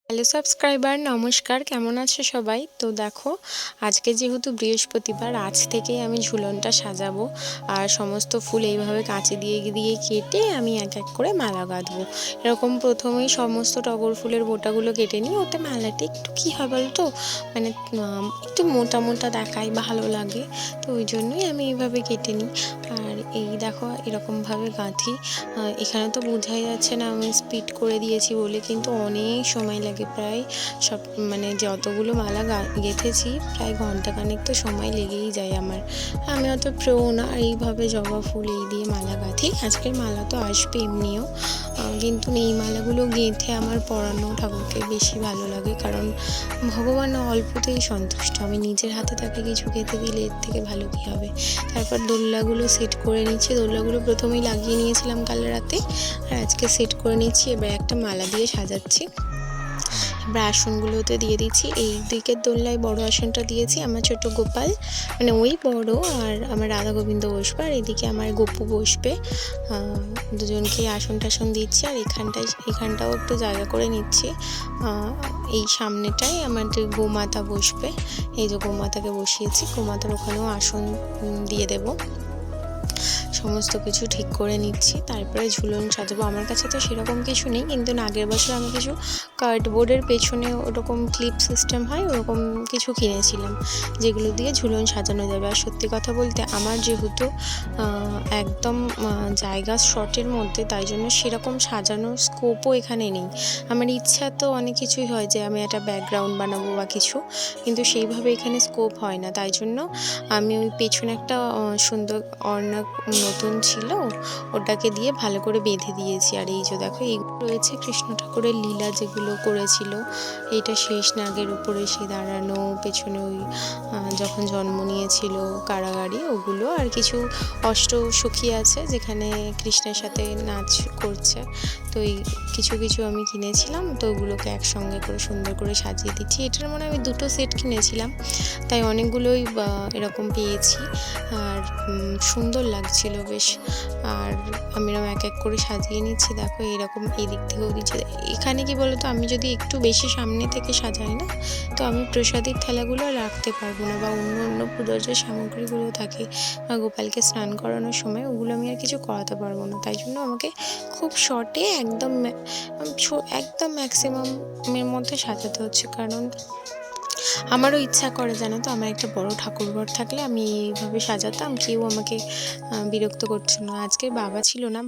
Hello subscriber, নমস্কার। কেমন আছো সবাই? তো দেখো, আজকে যেহেতু বৃহস্পতিবার, আজ থেকেই আমি ঝুলনটা সাজাবো। আর সমস্ত ফুল এইভাবে কাঁচি দিয়ে দিয়ে কেটে আমি এক এক করে মালা গাঁথবো। এরকম প্রথমেই সমস্ত টগর ফুলের বোটাগুলো কেটে নিই। ওতে মালাটা একটু কী হয় বলো তো, মানে একটু মোটা মোটা দেখায়, ভালো লাগে। তো ওই জন্যই আমি এইভাবে কেটে নিই। আর এই দেখো এরকমভাবে গাঁথি। এখানে তো বোঝাই যাচ্ছে না আমি স্পিড করে দিয়েছি বলে, কিন্তু অনেক সময় লাগে। প্রায় সব মানে যতগুলো মালা গেঁথেছি প্রায় ঘন্টাখানেক তো সময় লেগেই যায় আমার। আমি অত প্রিয় না এইভাবে জবা ফুল এই দিয়ে মালা গাঁথি। আজকের মালা তো আসবে এমনিও, কিন্তু এই মালাগুলো গেঁথে আমার পরানো ঠাকুরকে বেশি ভালো লাগে, কারণ ভগবান অল্পতেই সন্তুষ্ট। আমি নিজের হাতে তাকে কিছু গেঁথে দিলে এর থেকে ভালো কী হবে। তারপর দোলনাগুলো সেট করে নিচ্ছি। দোলনাগুলো প্রথমেই লাগিয়ে নিয়েছিলাম কাল রাতে, আর আজকে সেট করে নিচ্ছি। এবার একটা মালা দিয়ে সাজাচ্ছি। এবার আসনগুলোতে দিয়ে দিচ্ছি। এই দিকের দোলনায় বড় আসনটা দিয়েছি, আমার ছোট গোপাল মানে ওই বড়, আর আমার রাধা গোবিন্দ বসবে, আর এদিকে আমার গপু বসবে। দুজনকে আসন টাসন দিচ্ছি। আর এখানটাও একটু জায়গা করে নিচ্ছি। এই সামনেটায় আমাদের গোমাতা বসবে। এই যে গোমাতাকে বসিয়েছি, গোমাতার ওখানেও আসন দিয়ে দেবো। সমস্ত কিছু ঠিক করে নিচ্ছি, তারপরে ঝুলন সাজাবো। আমার কাছে তো সেরকম কিছু নেই, কিন্তু আগের বছর আমি কিছু কার্ডবোর্ডের পেছনে ওরকম ক্লিপ সিস্টেম হয় ওরকম কিছু কিনেছিলাম, যেগুলো দিয়ে ঝুলন সাজানো যাবে। আর সত্যি কথা বলতে আমার যেহেতু একদম জায়গা শর্টের মধ্যে, তাই জন্য সেরকম সাজানোর স্কোপও এখানে নেই। আমার ইচ্ছা তো অনেক কিছুই হয় যে আমি একটা ব্যাকগ্রাউন্ড বানাবো বা কিছু, কিন্তু সেইভাবে এখানে স্কোপ হয় না। তাই জন্য আমি ওই পেছনে একটা সুন্দর অর্ণা নতুন ছিল, ওটাকে দিয়ে ভালো করে বেঁধে দিয়েছি। আর এই যে দেখো, এইগুলো রয়েছে কৃষ্ণ ঠাকুরের লীলা যেগুলো করেছিল। এইটা শেষ নাগের উপরে সে দাঁড়ানো, পেছনে ওই যখন জন্ম নিয়েছিল কারাগারে ওগুলো, আর কিছু অষ্টসখী আছে যেখানে কৃষ্ণের সাথে নাচ করছে। তো এই কিছু কিছু আমি কিনেছিলাম, তো ওগুলোকে একসঙ্গে করে সুন্দর করে সাজিয়ে দিচ্ছি। এটার মনে আমি 2টো সেট কিনেছিলাম, তাই অনেকগুলোই এরকম পেয়েছি। আর সুন্দর লাগছিল বেশ। আর আমি এরকম এক এক করে সাজিয়ে নিচ্ছি। দেখো এরকম এদিক থেকেও দিচ্ছি। এখানে কি বলতো, আমি যদি একটু বেশি সামনে থেকে সাজাই না, তো আমি প্রসাদের থালাগুলো রাখতে পারবো না, বা অন্য অন্য পুজোর যে সামগ্রীগুলো থাকে বা গোপালকে স্নান করানোর সময় ওগুলো আমি আর কিছু করাতে পারবো না। তাই জন্য আমাকে খুব শর্টে একদম ম্যাক্সিমামের মধ্যে সাজাতে হচ্ছে, কারণ আমারও ইচ্ছা করে, জানো তো, আমার একটা বড় ঠাকুরঘর থাকলে আমি এইভাবে সাজাতাম, কেউ আমাকে বিরক্ত করছিল না। আজকে বাবা ছিল না।